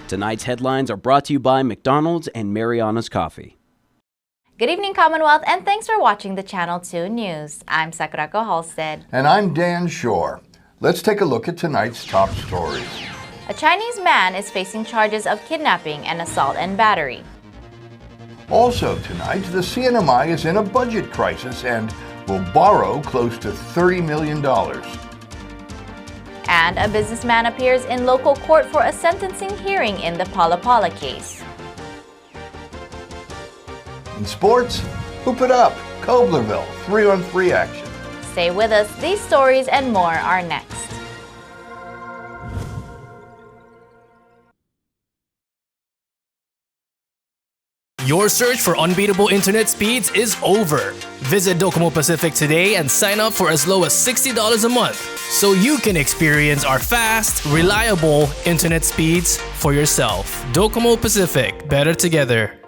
Tonight's headlines are brought to you by McDonald's and Marianas Coffee. Good evening, Commonwealth, and thanks for watching the Channel 2 News. I'm Sakurako Halstead. And I'm Dan Shore. Let's take a look at tonight's top stories. A Chinese man is facing charges of kidnapping and assault and battery. Also tonight, the CNMI is in a budget crisis and will borrow close to $30 million. And a businessman appears in local court for a sentencing hearing in the Pala Pala case. In sports, hoop it up, Koblerville, 3-on-3 action. Stay with us, these stories and more are next. Your search for unbeatable internet speeds is over. Visit Docomo Pacific today and sign up for as low as $60 a month so you can experience our fast, reliable internet speeds for yourself. Docomo Pacific, better together.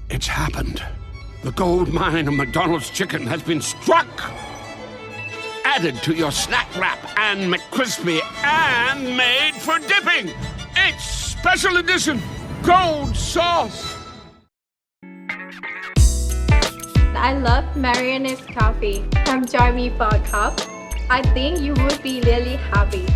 It's happened. The gold mine of McDonald's chicken has been struck. Added to your snack wrap and McCrispy and made for dipping. It's special edition gold sauce. I love Marianas coffee. Come join me for a cup. I think you would be really happy.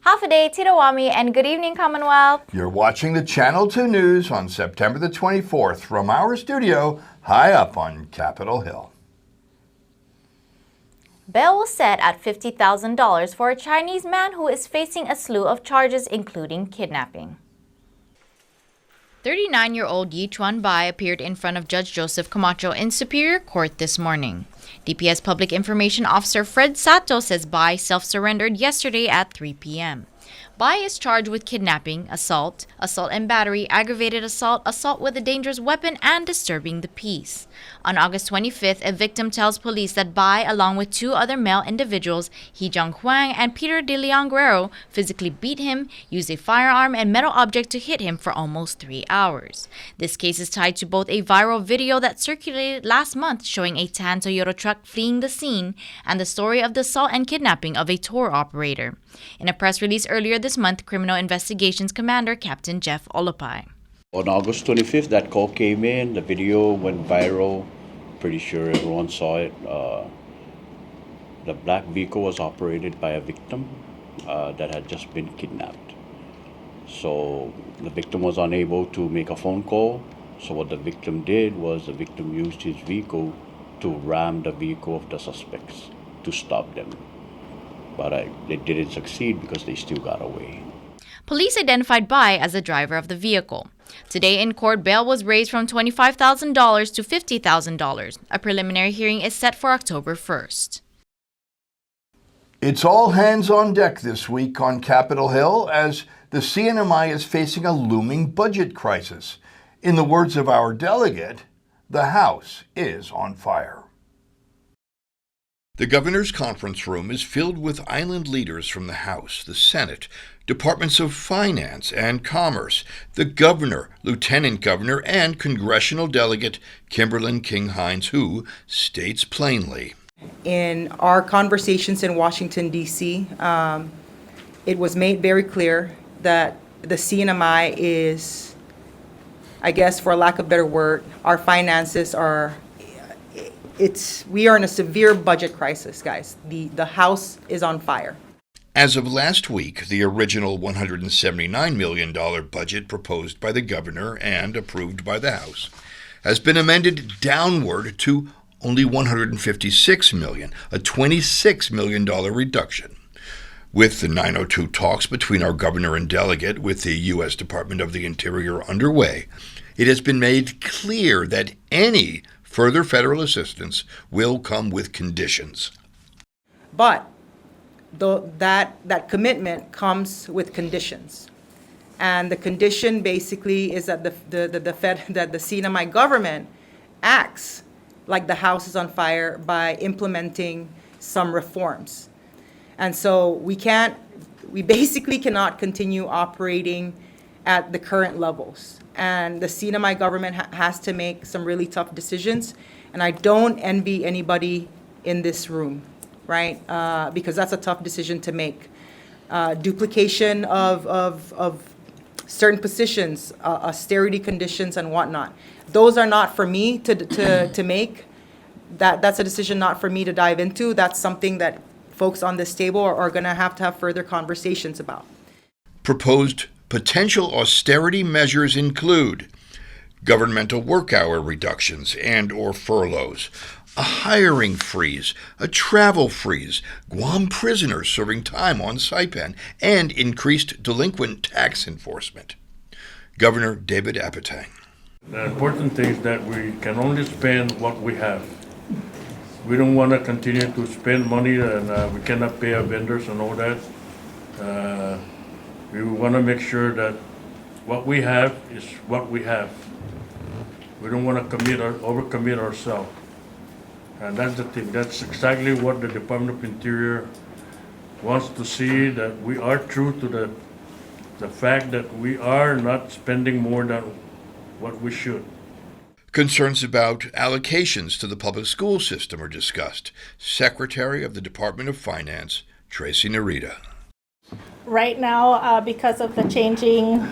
Half a day, Tirawami, and good evening, Commonwealth. You're watching the Channel 2 News on September the 24th from our studio high up on Capitol Hill. Bail was set at $50,000 for a Chinese man who is facing a slew of charges, including kidnapping. 39-year-old Yi Chuan Bai appeared in front of Judge Joseph Camacho in Superior Court this morning. DPS Public Information Officer Fred Sato says Bai self-surrendered yesterday at 3 p.m. Bai is charged with kidnapping, assault and battery, aggravated assault, assault with a dangerous weapon, and disturbing the peace. On August 25th, a victim tells police that Bai, along with two other male individuals, He Jung Huang and Peter De Leon Guerrero, physically beat him, used a firearm and metal object to hit him for almost 3 hours. This case is tied to both a viral video that circulated last month showing a tan Toyota truck fleeing the scene and the story of the assault and kidnapping of a tour operator. In a press release earlier this month, Criminal Investigations Commander Captain Jeff Olopai. On August 25th, that call came in, the video went viral, pretty sure everyone saw it. The black vehicle was operated by a victim that had just been kidnapped. So the victim was unable to make a phone call, so what the victim did was the victim used his vehicle to ram the vehicle of the suspects to stop them. But they didn't succeed because they still got away. Police identified Bai as the driver of the vehicle. Today in court, bail was raised from $25,000 to $50,000. A preliminary hearing is set for October 1st. It's all hands on deck this week on Capitol Hill as the CNMI is facing a looming budget crisis. In the words of our delegate, the House is on fire. The governor's conference room is filled with island leaders from the House, the Senate, Departments of Finance and Commerce, the governor, lieutenant governor, and congressional delegate Kimberlyn King-Hines, who states plainly, in our conversations in Washington, D.C., it was made very clear that the CNMI is, I guess for lack of a better word, our finances are, we are in a severe budget crisis, guys. The House is on fire. As of last week, the original $179 million budget proposed by the governor and approved by the House has been amended downward to only $156 million, a $26 million reduction. With the 902 talks between our governor and delegate with the U.S. Department of the Interior underway, it has been made clear that any further federal assistance will come with conditions. But that commitment comes with conditions. And the condition basically is that the CNMI government acts like the house is on fire by implementing some reforms. And so we basically cannot continue operating at the current levels. And the CNMI government has to make some really tough decisions. And I don't envy anybody in this room, right? Because that's a tough decision to make. Duplication of certain positions, austerity conditions and whatnot. Those are not for me to make. That's a decision not for me to dive into. That's something that folks on this table are going to have further conversations about. Proposed potential austerity measures include governmental work hour reductions and or furloughs, a hiring freeze, a travel freeze, Guam prisoners serving time on Saipan, and increased delinquent tax enforcement. Governor David Apatang. The important thing is that we can only spend what we have. We don't want to continue to spend money and we cannot pay our vendors and all that. We want to make sure that what we have is what we have. We don't want to overcommit ourselves. And that's the thing. That's exactly what the Department of Interior wants to see, that we are true to the fact that we are not spending more than what we should. Concerns about allocations to the public school system are discussed. Secretary of the Department of Finance, Tracy Narita. Right now, because of the changing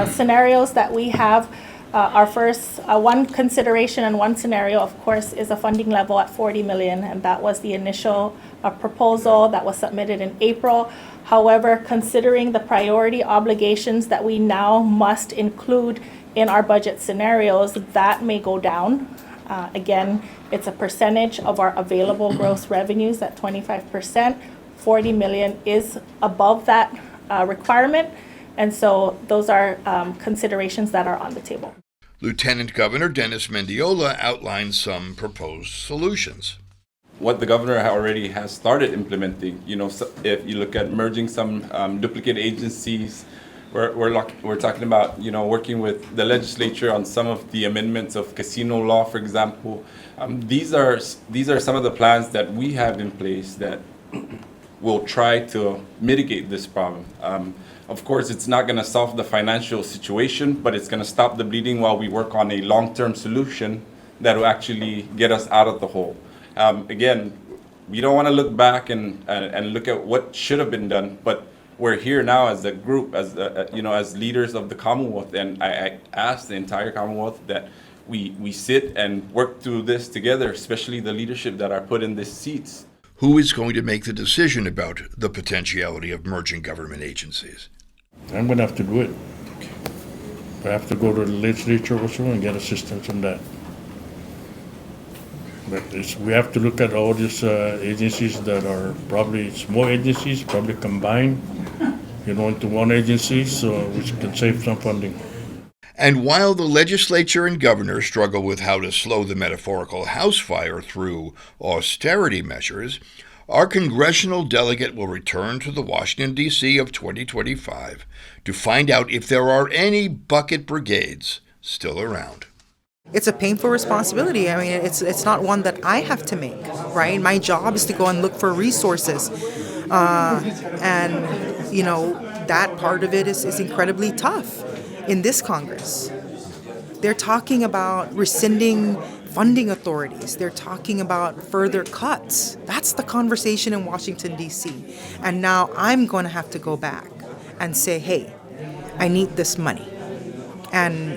scenarios that we have, our first one consideration and one scenario, of course, is a funding level at $40 million, and that was the initial proposal that was submitted in April. However, considering the priority obligations that we now must include in our budget scenarios, that may go down. Again, it's a percentage of our available gross revenues at 25%. 40 million is above that requirement, and so those are considerations that are on the table. Lieutenant Governor Dennis Mendiola outlined some proposed solutions. What the governor already has started implementing, if you look at merging some duplicate agencies, we're talking about, working with the legislature on some of the amendments of casino law, for example. These are some of the plans that we have in place that will try to mitigate this problem. Of course, it's not going to solve the financial situation, but it's going to stop the bleeding while we work on a long-term solution that will actually get us out of the hole. Again, we don't want to look back and look at what should have been done, but we're here now as a group, as leaders of the Commonwealth, and I ask the entire Commonwealth that we sit and work through this together, especially the leadership that are put in these seats. Who is going to make the decision about the potentiality of merging government agencies? I'm going to have to do it. I have to go to the legislature also and get assistance on that. But we have to look at all these agencies that are probably small agencies, probably combined, into one agency, so we can save some funding. And while the legislature and governor struggle with how to slow the metaphorical house fire through austerity measures, our congressional delegate will return to the Washington, D.C. of 2025 to find out if there are any bucket brigades still around. It's a painful responsibility. I mean, it's not one that I have to make, right? My job is to go and look for resources. That part of it is incredibly tough in this Congress. They're talking about rescinding funding authorities. They're talking about further cuts. That's the conversation in Washington, D.C. And now I'm going to have to go back and say, hey, I need this money. And,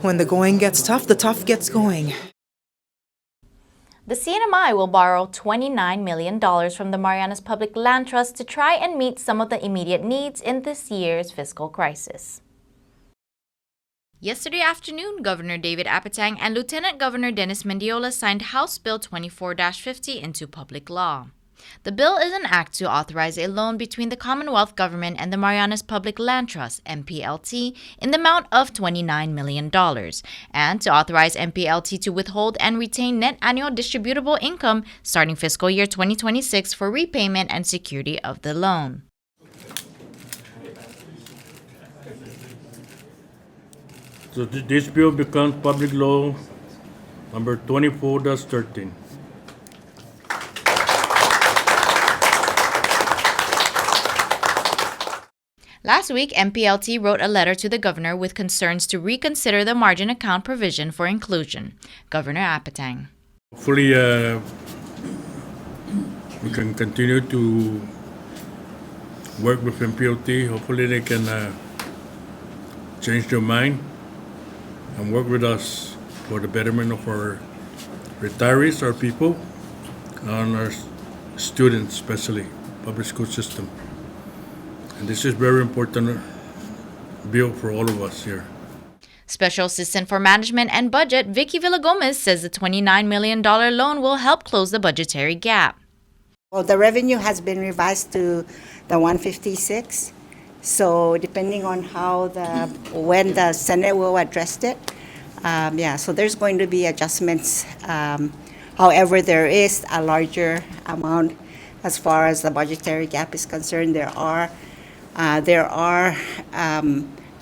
when the going gets tough, the tough gets going. The CNMI will borrow $29 million from the Marianas Public Land Trust to try and meet some of the immediate needs in this year's fiscal crisis. Yesterday afternoon, Governor David Apatang and Lieutenant Governor Dennis Mendiola signed House Bill 24-50 into public law. The bill is an act to authorize a loan between the Commonwealth Government and the Marianas Public Land Trust, MPLT, in the amount of $29 million, and to authorize MPLT to withhold and retain net annual distributable income starting fiscal year 2026 for repayment and security of the loan. So this bill becomes public law number 24-13. Last week, MPLT wrote a letter to the governor with concerns to reconsider the margin account provision for inclusion. Governor Apatang. Hopefully, we can continue to work with MPLT. Hopefully, they can change their mind and work with us for the betterment of our retirees, our people, and our students, especially public school system. And this is very important bill for all of us here. Special Assistant for Management and Budget, Vicky Villagomez, says the $29 million loan will help close the budgetary gap. Well, the revenue has been revised to the 156. So depending on when the Senate will address it, so there's going to be adjustments. However, there is a larger amount as far as the budgetary gap is concerned. There are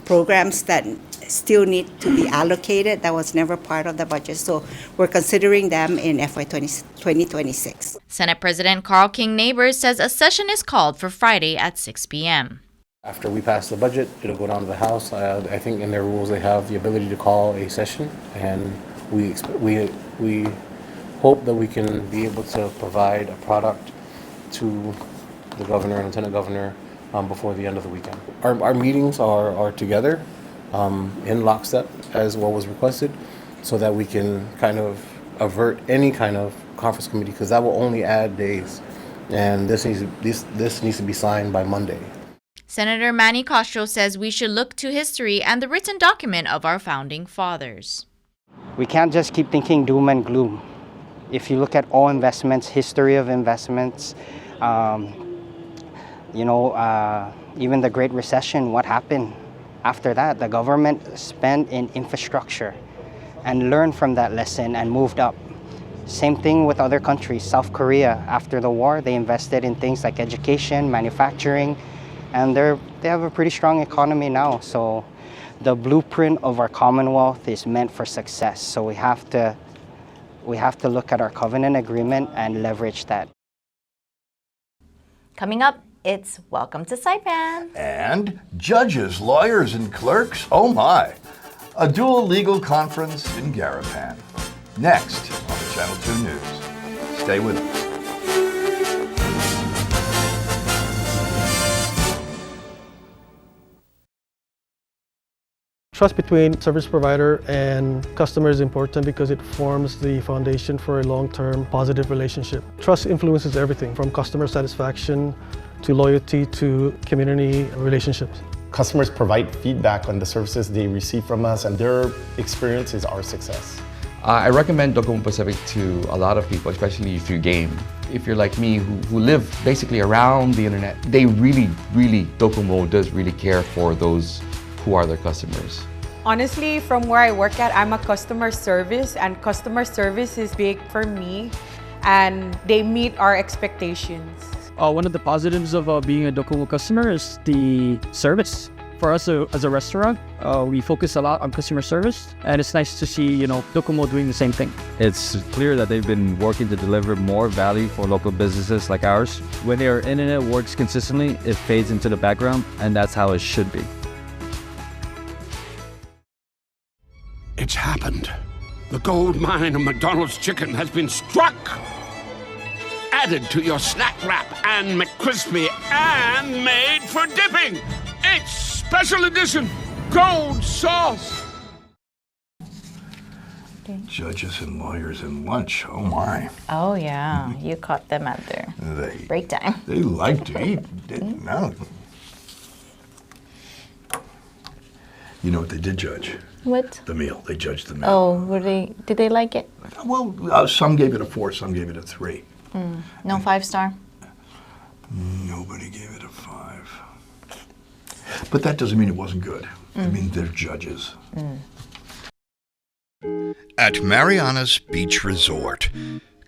programs that still need to be allocated that was never part of the budget. So we're considering them in FY 2026. Senate President Carl King Neighbors says a session is called for Friday at 6 p.m. After we pass the budget, it'll go down to the House. I think in their rules they have the ability to call a session, and we hope that we can be able to provide a product to the governor and lieutenant governor before the end of the weekend. Our meetings are together in lockstep as what was requested, so that we can kind of avert any kind of conference committee, because that will only add days, and this needs to be signed by Monday. Senator Manny Castro says we should look to history and the written document of our founding fathers. We can't just keep thinking doom and gloom. If you look at all investments, history of investments, even the Great Recession, what happened after that? The government spent in infrastructure and learned from that lesson and moved up. Same thing with other countries. South Korea, after the war, they invested in things like education, manufacturing, and they have a pretty strong economy now. So the blueprint of our Commonwealth is meant for success. So we have to look at our covenant agreement and leverage that. Coming up, it's Welcome to Saipan. And judges, lawyers, and clerks, oh my. A dual legal conference in Garapan. Next on the Channel 2 News. Stay with us. Trust between service provider and customer is important because it forms the foundation for a long-term positive relationship. Trust influences everything from customer satisfaction to loyalty to community relationships. Customers provide feedback on the services they receive from us, and their experience is our success. I recommend Docomo Pacific to a lot of people, especially if you game. If you're like me, who live basically around the internet, they really, Docomo does really care for those who are their customers. Honestly, from where I work at, I'm a customer service, and customer service is big for me, and they meet our expectations. One of the positives of being a Docomo customer is the service. For us as a restaurant, we focus a lot on customer service, and it's nice to see, Docomo doing the same thing. It's clear that they've been working to deliver more value for local businesses like ours. When their internet works consistently, it fades into the background, and that's how it should be. It's happened. The gold mine of McDonald's chicken has been struck. Added to your snack wrap and McCrispy and made for dipping. It's special edition gold sauce. Okay. Judges and lawyers and lunch. Oh my. Oh yeah, you caught them at their break time. They like to eat. No. You know what they did judge? What? The meal. They judged the meal. Oh, did they like it? Well, some gave it a 4, some gave it a 3. No 5-star? Nobody gave it a 5. But that doesn't mean it wasn't good. It means they're judges. At Marianas Beach Resort,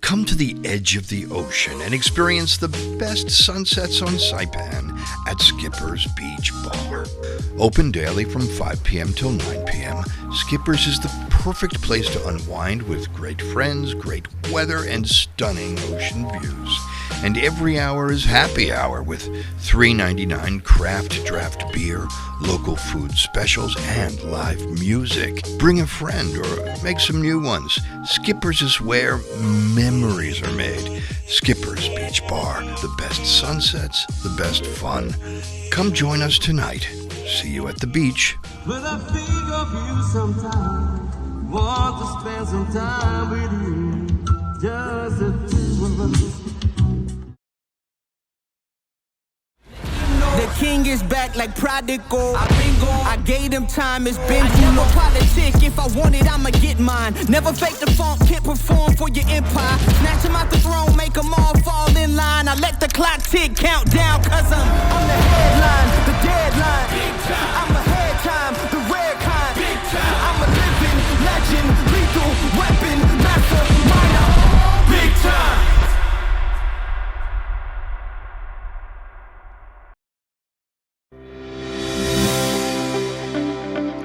come to the edge of the ocean and experience the best sunsets on Saipan at Skipper's Beach Bar. Open daily from 5 p.m. till 9 p.m., Skipper's is the perfect place to unwind with great friends, great weather, and stunning ocean views. And every hour is happy hour with $3.99 craft draft beer, local food specials, and live music. Bring a friend or make some new ones. Skipper's is where memories are made. Skipper's Beach Bar, the best sunsets, the best fun. Come join us tonight. See you at the beach. When I think of you sometime, want to spend some time with you, just the two of us. The king is back like prodigal. I've been gone. I gave him time, it's been too long. Politic, if I want it, I'ma get mine. Never fake the funk, can't perform for your empire. Snatch him out the throne, make them all fall in line. I let the clock tick, count down, cause I'm the headline, the deadline. I'm ahead time, the rare kind. I'm a living legend, lethal weapon, master minor. Big time.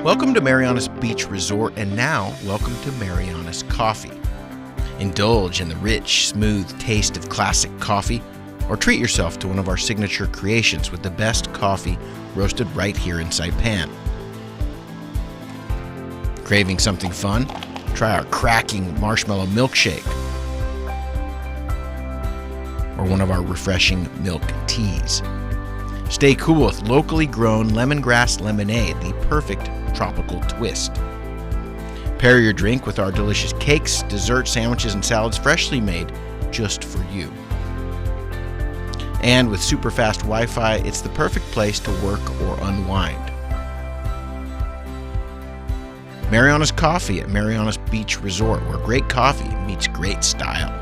Welcome to Marianas Beach Resort, and now welcome to Marianas Coffee. Indulge in the rich, smooth taste of classic coffee, or treat yourself to one of our signature creations with the best coffee roasted right here in Saipan. Craving something fun? Try our cracking marshmallow milkshake, or one of our refreshing milk teas. Stay cool with locally grown lemongrass lemonade, the perfect tropical twist. Pair your drink with our delicious cakes, dessert, sandwiches, and salads freshly made just for you. And with super fast Wi-Fi, it's the perfect place to work or unwind. Marianas Coffee at Marianas Beach Resort, where great coffee meets great style.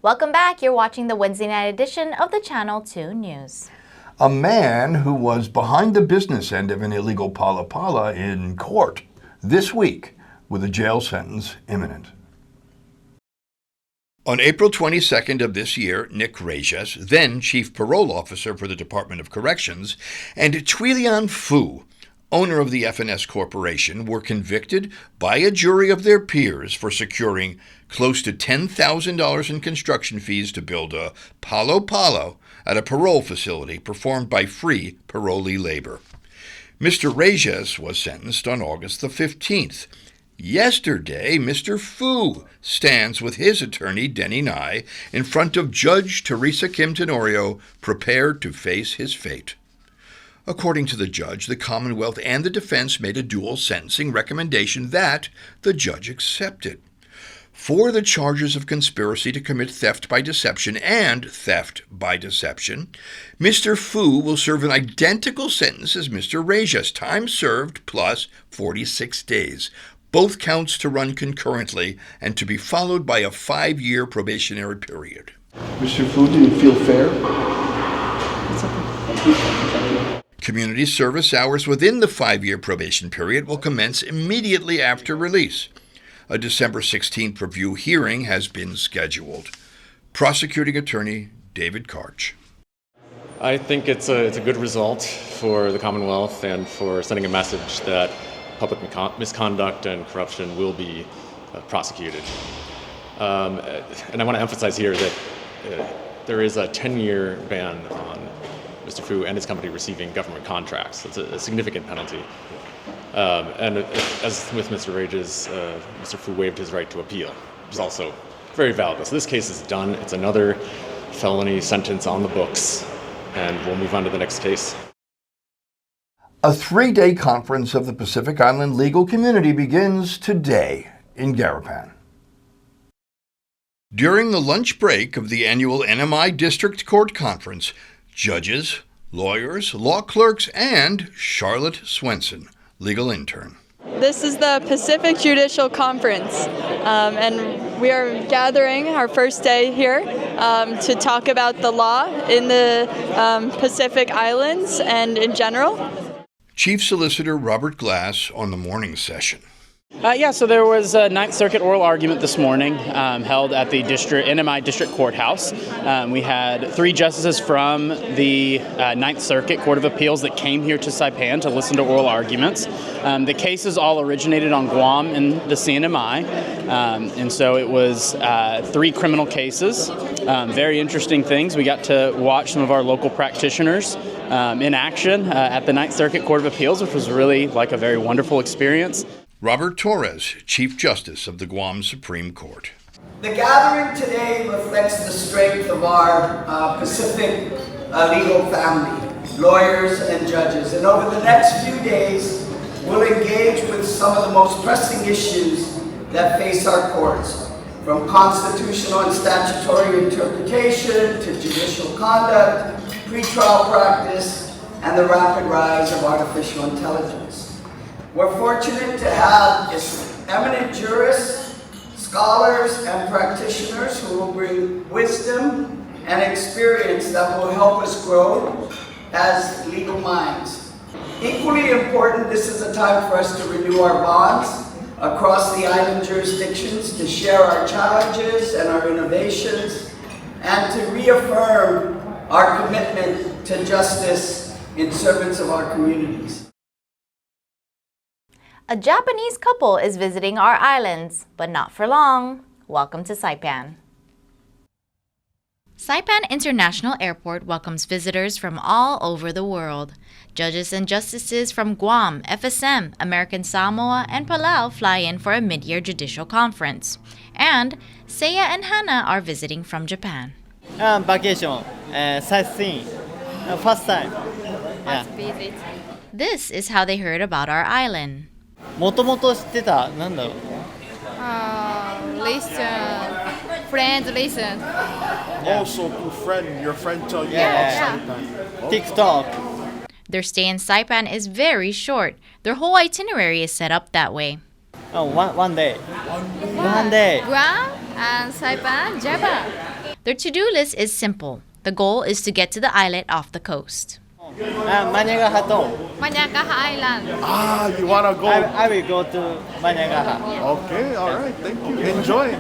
Welcome back. You're watching the Wednesday night edition of the Channel 2 News. A man who was behind the business end of an illegal pala in court this week with a jail sentence imminent. On April 22nd of this year, Nick Reges, then Chief Parole Officer for the Department of Corrections, and Twilian Fu, owner of the FNS Corporation, were convicted by a jury of their peers for securing close to $10,000 in construction fees to build a palo at a parole facility performed by free parolee labor. Mr. Reges was sentenced on August the 15th. Yesterday, Mr. Fu stands with his attorney, Denny Nye, in front of Judge Teresa Kim Tenorio, prepared to face his fate. According to the judge, the Commonwealth and the defense made a dual sentencing recommendation that the judge accepted. For the charges of conspiracy to commit theft by deception and theft by deception, Mr. Fu will serve an identical sentence as Mr. Reges, time served plus 46 days. Both counts to run concurrently and to be followed by a 5-year probationary period. Mr. Fu, do you feel fair? Community service hours within the 5-year probation period will commence immediately after release. A December 16th review hearing has been scheduled. Prosecuting Attorney David Karch. I think it's a good result for the Commonwealth and for sending a message that public misconduct and corruption will be prosecuted. And I want to emphasize here that there is a 10-year ban on Mr. Fu and his company receiving government contracts. It's a significant penalty. And as with Mr. Reges, Mr. Fu waived his right to appeal, which is also very valuable. So this case is done. It's another felony sentence on the books, and we'll move on to the next case. A 3-day conference of the Pacific Island legal community begins today in Garapan. During the lunch break of the annual NMI District Court Conference, judges, lawyers, law clerks, and Charlotte Swenson, legal intern. This is the Pacific Judicial Conference, and we are gathering our first day here to talk about the law in the Pacific Islands and in general. Chief Solicitor Robert Glass on the morning session. So there was a Ninth Circuit oral argument this morning held at the CNMI District Courthouse. We had 3 justices from the Ninth Circuit Court of Appeals that came here to Saipan to listen to oral arguments. The cases all originated on Guam and the CNMI, and so it was 3 criminal cases. Very interesting things. We got to watch some of our local practitioners in action at the Ninth Circuit Court of Appeals, which was really like a very wonderful experience. Robert Torres, Chief Justice of the Guam Supreme Court. The gathering today reflects the strength of our Pacific legal family, lawyers and judges. And over the next few days, we'll engage with some of the most pressing issues that face our courts, from constitutional and statutory interpretation to judicial conduct, pretrial practice, and the rapid rise of artificial intelligence. We're fortunate to have eminent jurists, scholars, and practitioners who will bring wisdom and experience that will help us grow as legal minds. Equally important, this is a time for us to renew our bonds across the island jurisdictions, to share our challenges and our innovations, and to reaffirm our commitment to justice in service of our communities. A Japanese couple is visiting our islands, but not for long. Welcome to Saipan. Saipan International Airport welcomes visitors from all over the world. Judges and justices from Guam, FSM, American Samoa, and Palau fly in for a mid-year judicial conference. And Seiya and Hannah are visiting from Japan. Vacation, sightseeing, first time. Visit. This is how they heard about our island. もともと知ってた、なんだろう。Listen, friends listen. Also, your friend tell you Yeah. about Saipan. TikTok. Their stay in Saipan is very short. Their whole itinerary is set up that way. One day. One day. Guam and Saipan, Japan. Their to-do list is simple. The goal is to get to the islet off the coast. Managaha Island. You want to go? I will go to Managaha. Okay, all right, thank you. Enjoy.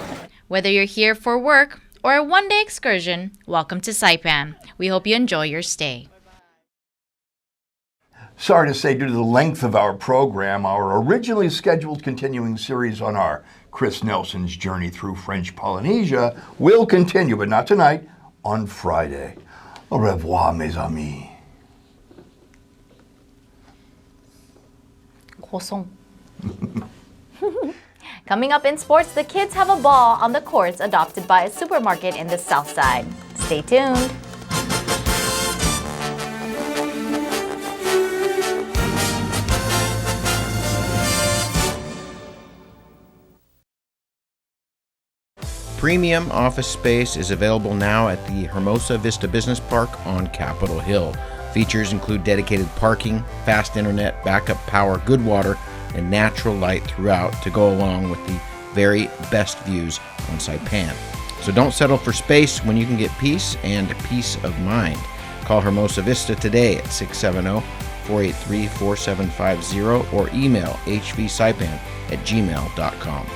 Whether you're here for work or a one-day excursion, welcome to Saipan. We hope you enjoy your stay. Sorry to say, due to the length of our program, our originally scheduled continuing series on our Chris Nelson's journey through French Polynesia will continue, but not tonight, on Friday. Au revoir, mes amis. Coming up in sports, the kids have a ball on the courts adopted by a supermarket in the South Side. Stay tuned. Premium office space is available now at the Hermosa Vista Business Park on Capitol Hill. Features include dedicated parking, fast internet, backup power, good water, and natural light throughout to go along with the very best views on Saipan. So don't settle for space when you can get peace and peace of mind. Call Hermosa Vista today at 670-483-4750 or email hvsaipan@gmail.com.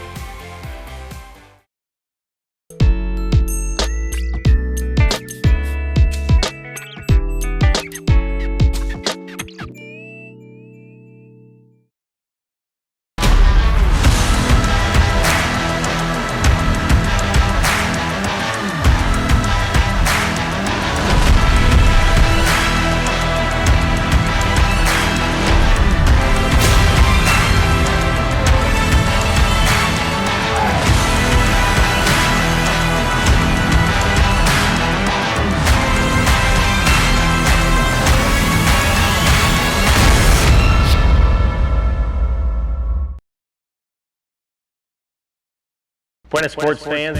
Buenas sports fans.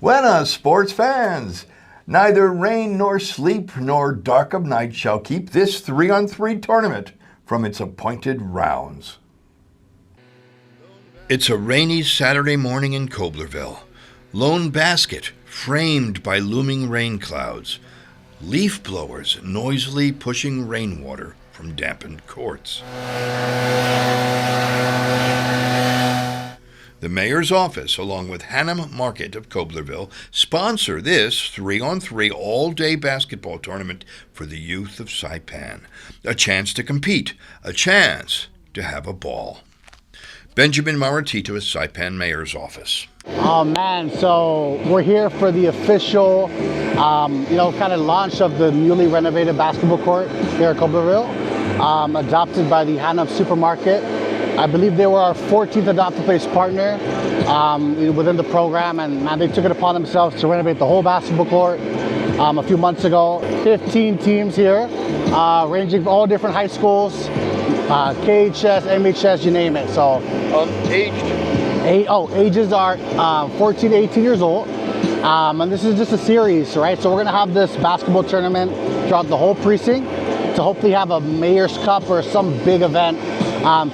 Buenas, sports fans! Neither rain nor sleep nor dark of night shall keep this 3-on-3 tournament from its appointed rounds. It's a rainy Saturday morning in Koblerville. Lone basket framed by looming rain clouds. Leaf blowers noisily pushing rainwater from dampened courts. The mayor's office, along with Hannam Supermarket of Koblerville, sponsor this 3-on-3 all-day basketball tournament for the youth of Saipan. A chance to compete, a chance to have a ball. Benjamin Maratito at Saipan Mayor's office. Oh man, so we're here for the official, kind of launch of the newly renovated basketball court here at Koblerville, adopted by the Hannam Supermarket. I believe they were our 14th adopted place partner within the program, and man, they took it upon themselves to renovate the whole basketball court a few months ago. 15 teams here, ranging from all different high schools, KHS, MHS, you name it. So ages are 14 to 18 years old, and this is just a series, right? So we're gonna have this basketball tournament throughout the whole precinct to hopefully have a Mayor's Cup or some big event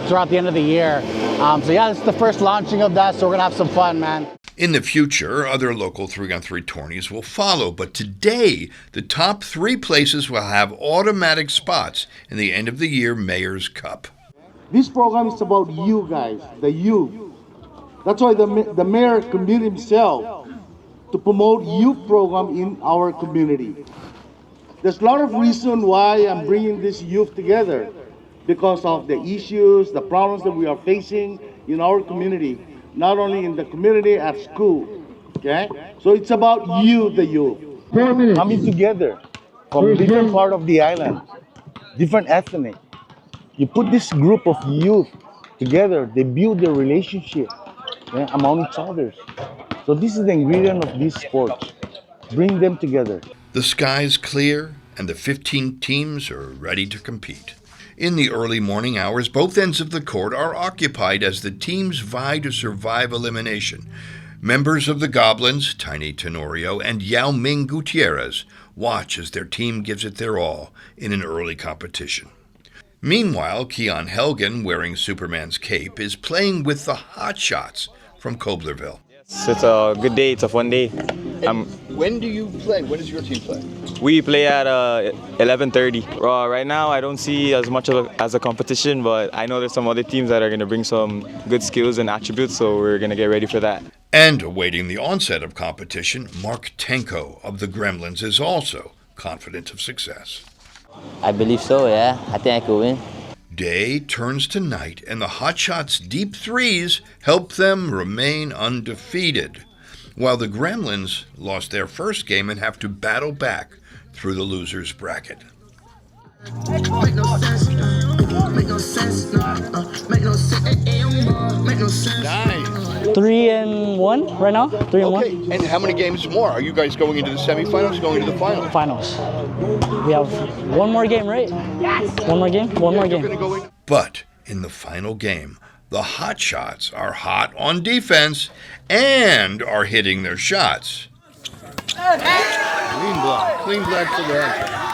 throughout the end of the year. So yeah, this is the first launching of that, so we're gonna have some fun, man. In the future, other local 3-on-3 tourneys will follow, but today, the top 3 places will have automatic spots in the end of the year Mayor's Cup. This program is about you guys, the youth. That's why the mayor committed himself to promote youth program in our community. There's a lot of reason why I'm bringing this youth together, because of the issues, the problems that we are facing in our community, not only in the community, at school, okay? So it's about you, the youth. Coming together from different part of the island, different ethnic. You put this group of youth together, they build their relationship among each other. So this is the ingredient of this sport. Bring them together. The sky's clear and the 15 teams are ready to compete. In the early morning hours, both ends of the court are occupied as the teams vie to survive elimination. Members of the Goblins, Tiny Tenorio and Yao Ming Gutierrez, watch as their team gives it their all in an early competition. Meanwhile, Keon Helgen, wearing Superman's cape, is playing with the Hot Shots from Koblerville. It's a good day, it's a fun day. When do you play? When does your team play? We play at 11:30. Right now, I don't see as much as a competition, but I know there's some other teams that are going to bring some good skills and attributes, so we're going to get ready for that. And awaiting the onset of competition, Mark Tenko of the Gremlins is also confident of success. I believe so, yeah. I think I could win. Day turns to night, and the Hot Shots' deep threes help them remain undefeated, while the Gremlins lost their first game and have to battle back through the loser's bracket. 3-1 right now. 3-1. And how many games more? Are you guys going into the semifinals, going into the finals? Finals. We have one more game, right? Yes. One more game. One more game. But in the final game, the Hot Shots are hot on defense and are hitting their shots. Clean block for the Hot Shots.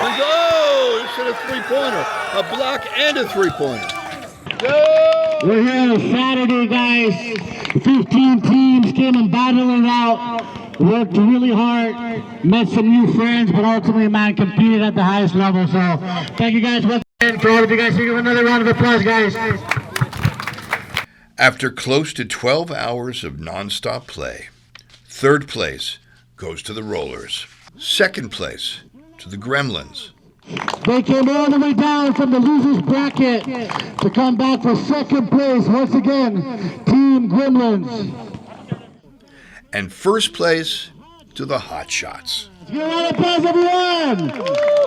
Oh, it's a three-pointer, a block and a three-pointer. We're here on Saturday, guys. 15 teams came and battled it out. Worked really hard, met some new friends, but ultimately, man, competed at the highest level. So, thank you guys once again for all of you guys. Give another round of applause, guys. After close to 12 hours of nonstop play, third place goes to the Rollers. Second place to the Gremlins. They came all the way down from the loser's bracket to come back for second place. Once again, Team Gremlins. And first place to the Hot Shots. Give a round of applause, everyone!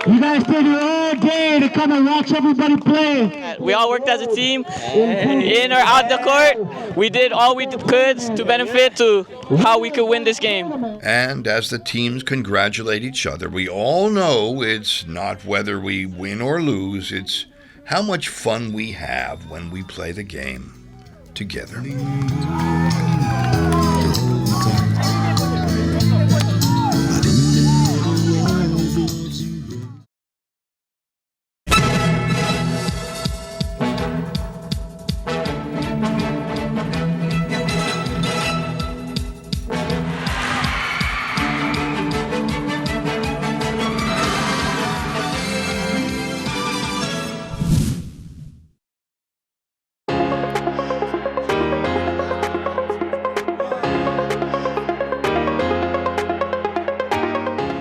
You guys stayed here all day to come and watch everybody play. We all worked as a team, in or out the court. We did all we could to benefit to how we could win this game. And as the teams congratulate each other, we all know it's not whether we win or lose, it's how much fun we have when we play the game together.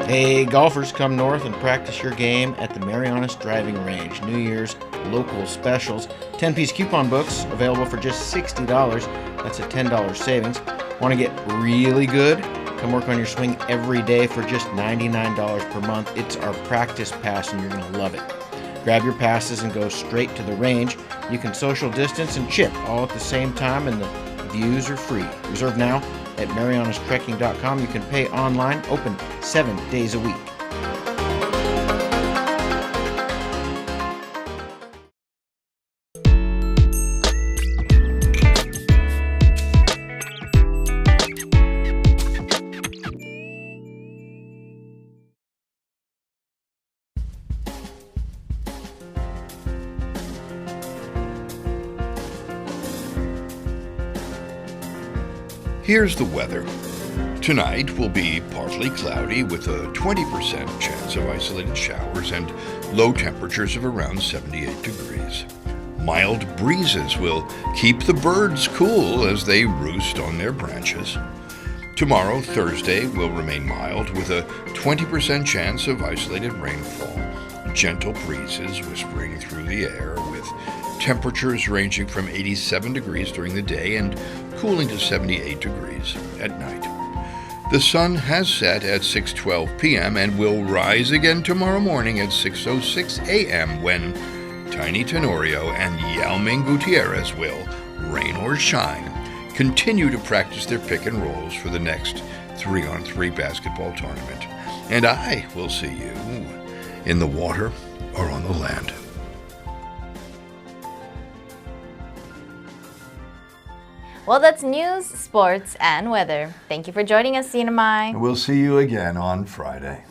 Hey, golfers, come north and practice your game at the Marianas Driving Range. New Year's local specials. 10-piece coupon books available for just $60. That's a $10 savings. Want to get really good? Come work on your swing every day for just $99 per month. It's our practice pass and you're going to love it. Grab your passes and go straight to the range. You can social distance and chip all at the same time, and the views are free. Reserve now at marianastrekking.com. You can pay online, open 7 days a week. Here's the weather. Tonight will be partly cloudy with a 20% chance of isolated showers and low temperatures of around 78 degrees. Mild breezes will keep the birds cool as they roost on their branches. Tomorrow, Thursday, will remain mild with a 20% chance of isolated rainfall. Gentle breezes whispering through the air with temperatures ranging from 87 degrees during the day and cooling to 78 degrees at night. The sun has set at 6:12 p.m. and will rise again tomorrow morning at 6:06 a.m. when Tiny Tenorio and Yao Ming Gutierrez will, rain or shine, continue to practice their pick and rolls for the next 3-on-3 basketball tournament. And I will see you in the water or on the land. Well, that's news, sports, and weather. Thank you for joining us, CNMI. We'll see you again on Friday.